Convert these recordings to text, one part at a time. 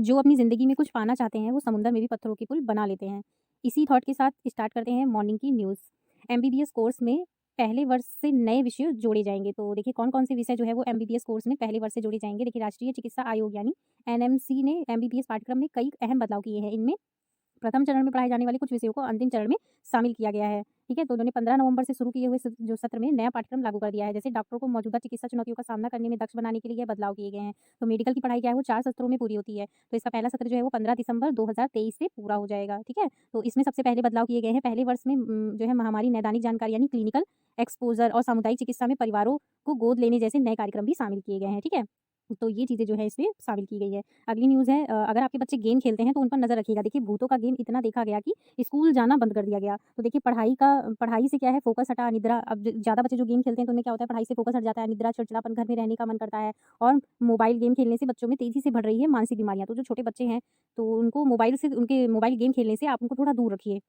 जो अपनी ज़िंदगी में कुछ पाना चाहते हैं, वो समुंदर में भी पत्थरों के पुल बना लेते हैं। इसी थॉट के साथ स्टार्ट करते हैं मॉर्निंग की न्यूज़। एमबीबीएस कोर्स में पहले वर्ष से नए विषय जोड़े जाएँगे। तो देखिए कौन-कौन से विषय जो है वो एमबीबीएस कोर्स में पहले वर्ष से जोड़े जाएँगे। देखिए राष्ट्रीय चिकित्सा आयोग यानी एनएमसी ने एमबीबीएस पाठ्यक्रम में कई अहम बदलाव किए हैं। इनमें प्रथम चरण में पढ़ाए जाने वाले कुछ विषयों को अंतिम चरण में शामिल किया गया है। ठीक है? तो उन्होंने 15 नवंबर से शुरू किए हुए जो सत्र में नया पाठ्यक्रम लागू कर दिया है। जैसे डॉक्टरों को मौजूदा चिकित्सा चुनौतियों का सामना करने में दक्ष बनाने के लिए ये बदलाव किए गए हैं। तो मेडिकल की पढ़ाई क्या है वो 4 सत्रों में पूरी होती है। तो इसका पहला सत्र जो है वो 15 दिसंबर 2023 से पूरा हो जाएगा। ठीक है? तो इसमें सबसे पहले बदलाव किए गए हैं। पहले वर्ष में जो है महामारी नैदानिक जानकारी यानी क्लिनिकल एक्सपोज़र और सामुदायिक चिकित्सा में परिवारों को गोद लेने जैसे नए कार्यक्रम भी शामिल किए गए हैं। ठीक है? तो ये चीज़ें जो है इसमें शामिल की गई है। अगली न्यूज़ है अगर आपके बच्चे गेम खेलते हैं तो उन पर नज़र रखिएगा। देखिए भूतों का गेम इतना देखा गया कि स्कूल जाना बंद कर दिया गया। तो देखिए पढ़ाई से क्या है फ़ोकस हटा निद्रा अब ज़्यादा बच्चे जो गेम खेलते हैं तो उन्हें क्या होता है पढ़ाई से फ़ोकस हट जाता है, निद्रा, चिड़चिड़ापन, घर में रहने का मन करता है और मोबाइल गेम खेलने से बच्चों में तेज़ी से बढ़ रही है मानसिक बीमारियाँ। तो जो छोटे बच्चे हैं तो उनको उनके मोबाइल गेम खेलने से आप उनको थोड़ा दूर रखिए।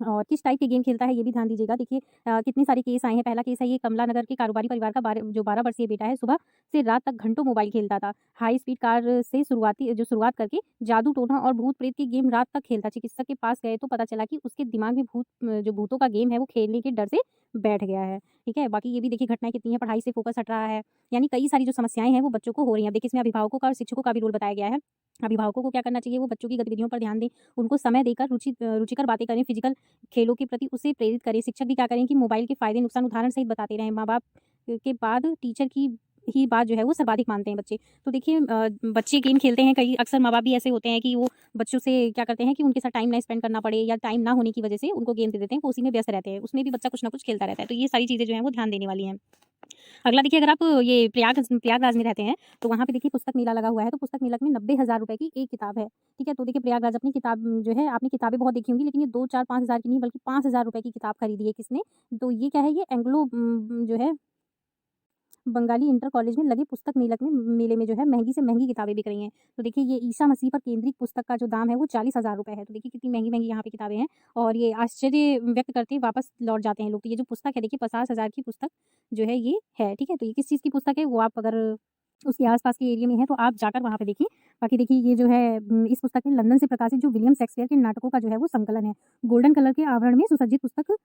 और किस टाइप के गेम खेलता है ये भी ध्यान दीजिएगा। देखिए कितने सारे केस आए हैं। पहला केस है ये कमला नगर के कारोबारी परिवार का 12 वर्षीय बेटा है, सुबह से रात तक घंटों मोबाइल खेलता था। हाई स्पीड कार से शुरुआत करके जादू टोना और भूत प्रेत के गेम रात तक खेलता। चिकित्सक के पास गए तो पता चला कि उसके दिमाग में जो भूतों का गेम है वो खेलने के डर से बैठ गया है। ठीक है? बाकी ये भी देखिए घटनाएँ कितनी हैं, पढ़ाई से फोकस हट रहा है। यानी कई सारी जो समस्याएँ हैं वो बच्चों को हो रही हैं। अब देखिए इसमें अभिभावकों का और शिक्षकों का भी रोल बताया गया है। अभिभावकों को क्या करना चाहिए, वो बच्चों की गतिविधियों पर ध्यान दें, उनको समय देकर रुचिकर बातें करें, फिजिकल खेलों के प्रति उसे प्रेरित करें। शिक्षक भी क्या करें कि मोबाइल के फ़ायदे नुकसान उदाहरण सहित बताते रहें। माँ-बाप के बाद टीचर की ही बात जो है वो सर्वाधिक मानते हैं बच्चे। तो देखिए बच्चे गेम खेलते हैं, कई अक्सर माँ-बाप भी ऐसे होते हैं कि वो बच्चों से क्या करते हैं कि उनके साथ टाइम ना स्पेंड करना पड़े या टाइम ना होने की वजह से उनको गेम दे देते हैं, वो उसी में व्यस्त रहते हैं। उसमें भी बच्चा कुछ ना कुछ खेलता रहता है। तो ये सारी चीज़ें जो हैं वो ध्यान देने वाली हैं। अगला देखिए अगर आप ये प्रयागराज में रहते हैं, तो वहाँ पे देखिए पुस्तक मेला लगा हुआ है, तो पुस्तक मेला में 90,000 रुपए की एक किताब है, ठीक है? तो देखिए प्रयागराज अपनी किताब जो है आपने किताबें बहुत देखी होंगी, लेकिन ये 2, 4, 5,000 की नहीं बल्कि 5,000 रुपए की किताब खरीदी है किसने? तो ये क्या है ये एंग्लो जो है बंगाली इंटर कॉलेज में लगे पुस्तक मेले में जो है महँगी से महँगी किताबें बिक रही हैं। तो देखिए ये ईसा मसीह पर केंद्रित पुस्तक का जो दाम है वो 40,000 रुपए है। तो देखिए कितनी महँगी-महँगी यहाँ पे किताबें हैं और ये आश्चर्य व्यक्त करते ही वापस लौट जाते हैं लोग। तो ये जो पुस्तक है देखिए 50,000 की पुस्तक जो है ये है, ठीक है? तो ये किस चीज़ की पुस्तक है वो आप अगर उसके आस-पास के एरिया में हैं तो आप जाकर वहाँ पे देखिए। बाकी देखिए ये जो है इस पुस्तक में लंदन से प्रकाशित जो विलियम शेक्सपियर के नाटकों का जो है वो संकलन है। गोल्डन कलर के आवरण में सुसज्जित पुस्तक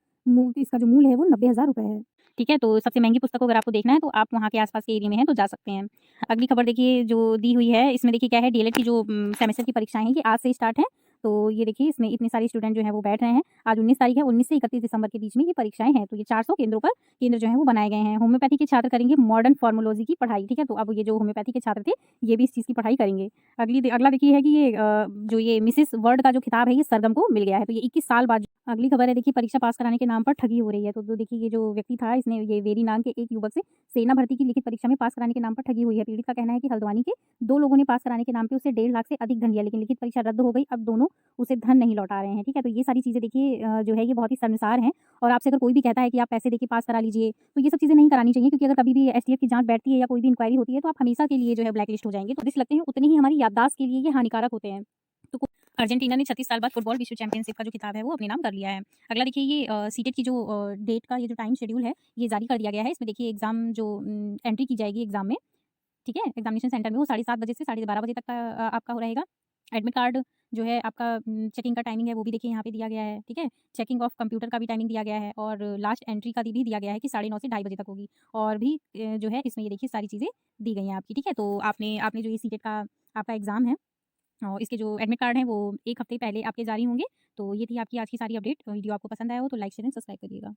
इसका जो मूल्य है वो 90,000 रुपए है। ठीक है? तो सबसे महँगी पुस्तक को अगर आपको देखना है तो आप वहाँ के आस-पास के एरिया में हैं तो जा सकते हैं। अगली खबर देखिए जो दी हुई है इसमें देखिए क्या है डीएलएड की जो सेमेस्टर की परीक्षाएँ हैं ये आज से स्टार्ट हैं। तो ये देखिए इसमें इतने सारे स्टूडेंट जो हैं वो बैठ रहे हैं। आज 19 तारीख है, 19 से 31 दिसंबर के बीच में ये परीक्षाएँ हैं। तो ये 400 केंद्रों पर केंद्र जो हैं वो बनाए गए हैं। होम्योपैथी के छात्र करेंगे मॉडर्न फार्माकोलॉजी की पढ़ाई, ठीक है? तो अब ये जो होम्योपैथी के छात्र थे ये भी इस चीज़ की पढ़ाई करेंगे। अगला देखिए है कि ये जो ये मिसेस वर्ल्ड का जो खिताब है ये सरगम को मिल गया है। तो ये 21 साल बाद अगली खबर है देखिए परीक्षा पास कराने के नाम पर ठगी हो रही है। तो देखिए ये जो व्यक्ति था इसने ये वेरी नाम के एक युवक से सेना भर्ती की लिखित परीक्षा में पास कराने के नाम पर ठगी हुई है। पीड़ित का कहना है कि हल्द्वानी के 2 लोगों ने पास कराने के नाम पे उसे 1.5 लाख से अधिक धन लिया, लेकिन लिखित परीक्षा रद्द हो गई। अब दोनों उसे धन नहीं लौटा रहे हैं, ठीक है? तो ये सारी चीज़ें देखिए जो है ये बहुत ही शर्मसार हैं और आपसे अगर कोई भी कहता है कि आप पैसे देके पास करा लीजिए, तो ये सब चीज़ें नहीं करानी चाहिए क्योंकि अगर कभी भी एसटीएफ की जाँच बैठती है या कोई भी इंक्वायरी होती है तो आप हमेशा के लिए जो है ब्लैक लिस्ट हो जाएँगे। तो रिस्क लगते हैं उतने ही हमारी याददाश्त के लिए ये हानिकारक होते हैं। तो अर्जेंटीना ने 36 साल बाद फुटबॉल विश्व चैंपियनशिप का जो खिताब है वो अपने नाम कर लिया है। अगला देखिए ये सीटेट की जो डेट का ये जो टाइम शेड्यूल है ये जारी कर दिया गया है। इसमें देखिए एग्ज़ाम जो एंट्री की जाएगी एग्ज़ाम में, ठीक है? एग्ज़ामिनेशन सेंटर में वो 7:30 बजे से 12:30 बजे तक का आपका हो रहेगा। एडमिट कार्ड जो है आपका चेकिंग का टाइमिंग है वो भी देखिए यहाँ पे दिया गया है, ठीक है? चेकिंग ऑफ कंप्यूटर का भी टाइमिंग दिया गया है और लास्ट एंट्री का भी दिया गया है कि 9:30 से ढाई बजे तक होगी और भी जो है इसमें ये देखिए सारी चीज़ें दी गई हैं आपकी, ठीक है? तो आपने आपने जो ये सीटेट का आपका एग्ज़ाम है और इसके जो एडमिट कार्ड हैं वो 1 हफ़्ते पहले आपके जारी होंगे। तो ये थी आपकी आज की सारी अपडेट। वीडियो आपको पसंद आया हो तो लाइक, शेयर एंड सब्सक्राइब करिएगा।